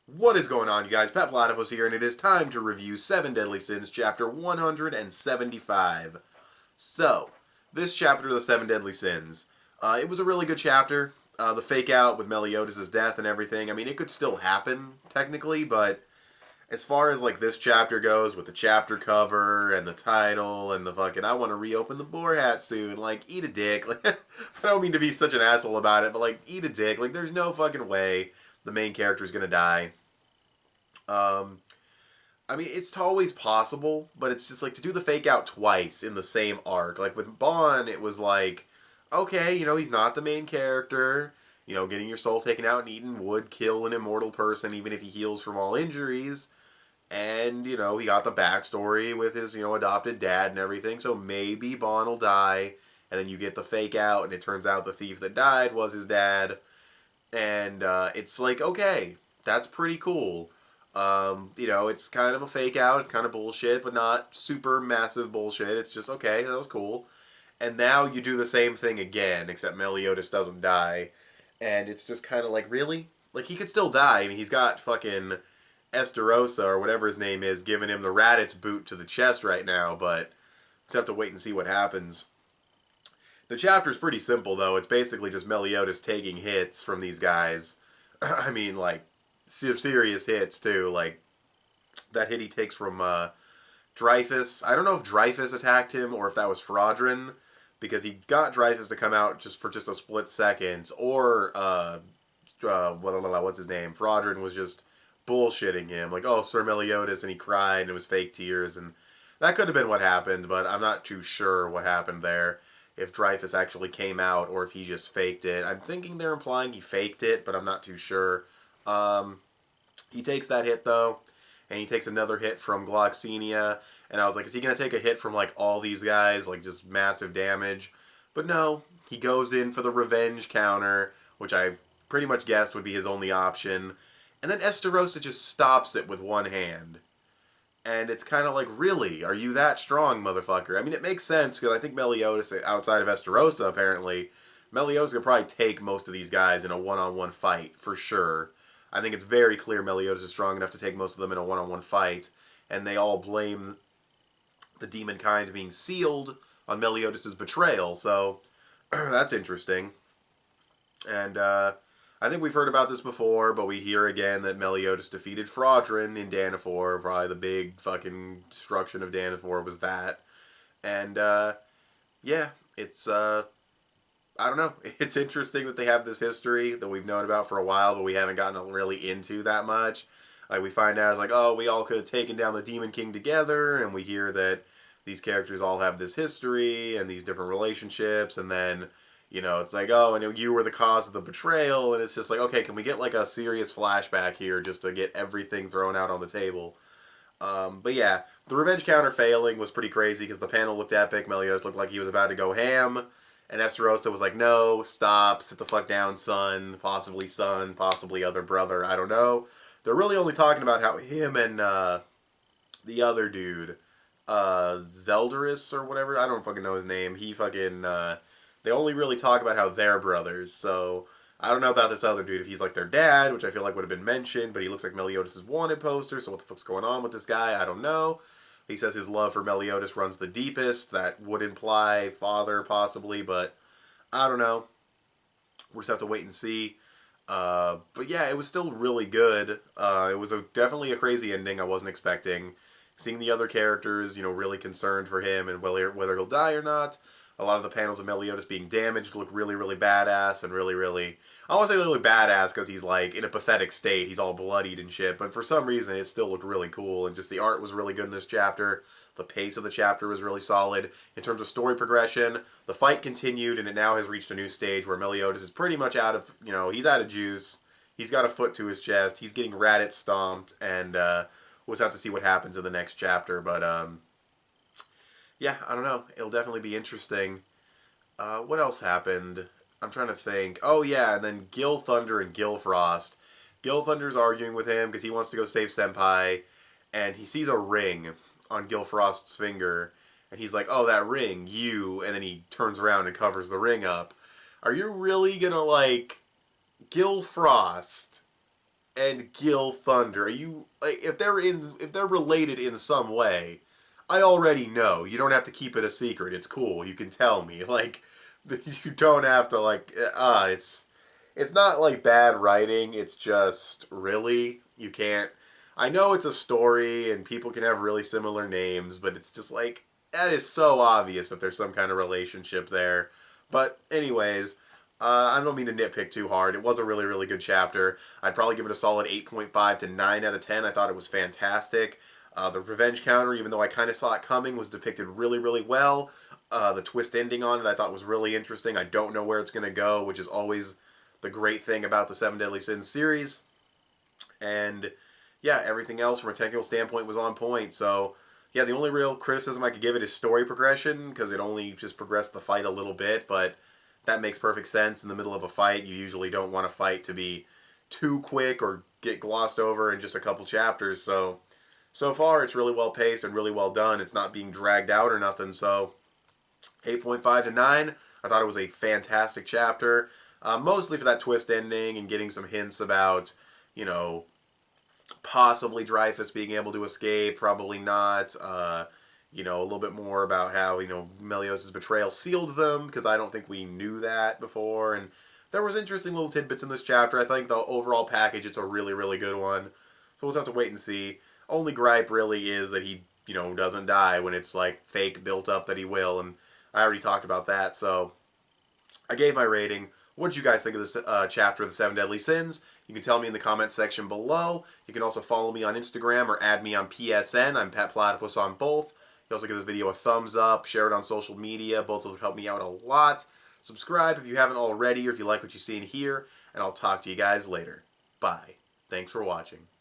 What is going on, you guys? Petplatypus here, and it is time to review 7 Deadly Sins, chapter 175. So, this chapter of the 7 Deadly Sins, it was a really good chapter. The fake out with Meliodas' death and everything, I mean, it could still happen, technically, but as far as, like, this chapter goes, with the chapter cover, and the title, and the fucking, I want to reopen the boar hat soon, like, eat a dick. Like, I don't mean to be such an asshole about it, but, like, eat a dick. Like, there's no fucking way the main character's gonna die. Um, I mean, it's always possible, but it's just like to do the fake out twice in the same arc. Like with Bond, it was like, okay, he's not the main character. Getting your soul taken out and eaten would kill an immortal person, even if he heals from all injuries. And, he got the backstory with his, adopted dad and everything, so maybe Bond will die. And then you get the fake out, and it turns out the thief that died was his dad. And it's like, okay, that's pretty cool. It's kind of a fake out. It's kind of bullshit, but not super massive bullshit. It's just, okay, that was cool. And now you do the same thing again, except Meliodas doesn't die. And it's just kind of like, really? Like, he could still die. I mean, he's got fucking Esterosa, or whatever his name is, giving him the Raditz boot to the chest right now, but just have to wait and see what happens. The chapter's pretty simple, though. It's basically just Meliodas taking hits from these guys. I mean, like, serious hits, too. Like, that hit he takes from Dreyfus. I don't know if Dreyfus attacked him or if that was Fraudrin, because he got Dreyfus to come out just for just a split second, or what's his name? Fraudrin was just bullshitting him, like, oh, Sir Meliodas, and he cried, and it was fake tears, and that could have been what happened, but I'm not too sure what happened there. If Dreyfus actually came out, or if he just faked it. I'm thinking they're implying he faked it, but I'm not too sure. He takes that hit, though, and he takes another hit from Gloxenia, and I was like, is he going to take a hit from, like, all these guys, like, just massive damage? But no, he goes in for the revenge counter, which I've pretty much guessed would be his only option, and then Esterosa just stops it with one hand. And it's kind of like, really? Are you that strong, motherfucker? I mean, it makes sense, because I think Meliodas, outside of Esterosa, apparently, Meliodas could probably take most of these guys in a one-on-one fight, for sure. I think it's very clear Meliodas is strong enough to take most of them in a one-on-one fight, and they all blame the demon kind being sealed on Meliodas' betrayal, so that's interesting. And I think we've heard about this before, but we hear again that Meliodas defeated Fraudrin in Danafor. Probably the big fucking destruction of Danafor was that. And yeah, it's I don't know. It's interesting that they have this history that we've known about for a while, but we haven't gotten really into that much. Like, we find out, it's like, oh, we all could have taken down the Demon King together, and we hear that these characters all have this history and these different relationships, and then, it's like, oh, and you were the cause of the betrayal, and it's just like, okay, can we get, like, a serious flashback here just to get everything thrown out on the table? But yeah, the revenge counter failing was pretty crazy because the panel looked epic. Meliodas looked like he was about to go ham. And Esterosa was like, no, stop, sit the fuck down, son, possibly other brother, I don't know. They're really only talking about how him and the other dude, Zeldaris or whatever, I don't fucking know his name, he fucking, they only really talk about how they're brothers, so I don't know about this other dude, if he's like their dad, which I feel like would have been mentioned, but he looks like Meliodas' wanted poster, so what the fuck's going on with this guy, I don't know. He says his love for Meliodas runs the deepest. That would imply father, possibly, but I don't know. We'll just have to wait and see. But yeah, it was still really good. It was definitely a crazy ending I wasn't expecting. Seeing the other characters, really concerned for him and whether he'll die or not. A lot of the panels of Meliodas being damaged look really, really badass and really, really... I don't want to say really badass because he's like in a pathetic state. He's all bloodied and shit. But for some reason, it still looked really cool. And just the art was really good in this chapter. The pace of the chapter was really solid. In terms of story progression, the fight continued and it now has reached a new stage where Meliodas is pretty much out of, he's out of juice. He's got a foot to his chest. He's getting Raditz stomped. And we'll just have to see what happens in the next chapter. But yeah, I don't know. It'll definitely be interesting. What else happened? I'm trying to think. Oh, yeah, and then Gil Thunder and Gil Frost. Gil Thunder's arguing with him because he wants to go save Senpai, and he sees a ring on Gil Frost's finger, and he's like, oh, that ring, you, and then he turns around and covers the ring up. Are you really gonna, like, Gil Frost and Gil Thunder. Are you like if they're related in some way? I already know. You don't have to keep it a secret. It's cool. You can tell me. Like you don't have to like it's not like bad writing. It's just really you can't. I know it's a story and people can have really similar names, but it's just like that is so obvious that there's some kind of relationship there. But anyways, I don't mean to nitpick too hard. It was a really, really good chapter. I'd probably give it a solid 8.5 to 9 out of 10. I thought it was fantastic. The revenge counter, even though I kind of saw it coming, was depicted really, really well. The twist ending on it I thought was really interesting. I don't know where it's going to go, which is always the great thing about the Seven Deadly Sins series. And yeah, everything else from a technical standpoint was on point. So yeah, the only real criticism I could give it is story progression, because it only just progressed the fight a little bit, but that makes perfect sense. In the middle of a fight, you usually don't want a fight to be too quick or get glossed over in just a couple chapters. So far, it's really well paced and really well done. It's not being dragged out or nothing. So 8.5 to 9. I thought it was a fantastic chapter, mostly for that twist ending and getting some hints about, you know, possibly Dreyfus being able to escape, probably not. A little bit more about how, Melios's betrayal sealed them, because I don't think we knew that before. And there was interesting little tidbits in this chapter. I think the overall package, it's a really, really good one. So we'll just have to wait and see. Only gripe really is that he, doesn't die when it's like fake built up that he will. And I already talked about that. So I gave my rating. What did you guys think of this chapter of the Seven Deadly Sins? You can tell me in the comments section below. You can also follow me on Instagram or add me on PSN. I'm petplatypus on both. You also give this video a thumbs up, share it on social media. Both would help me out a lot. Subscribe if you haven't already or if you like what you see in here. And I'll talk to you guys later. Bye. Thanks for watching.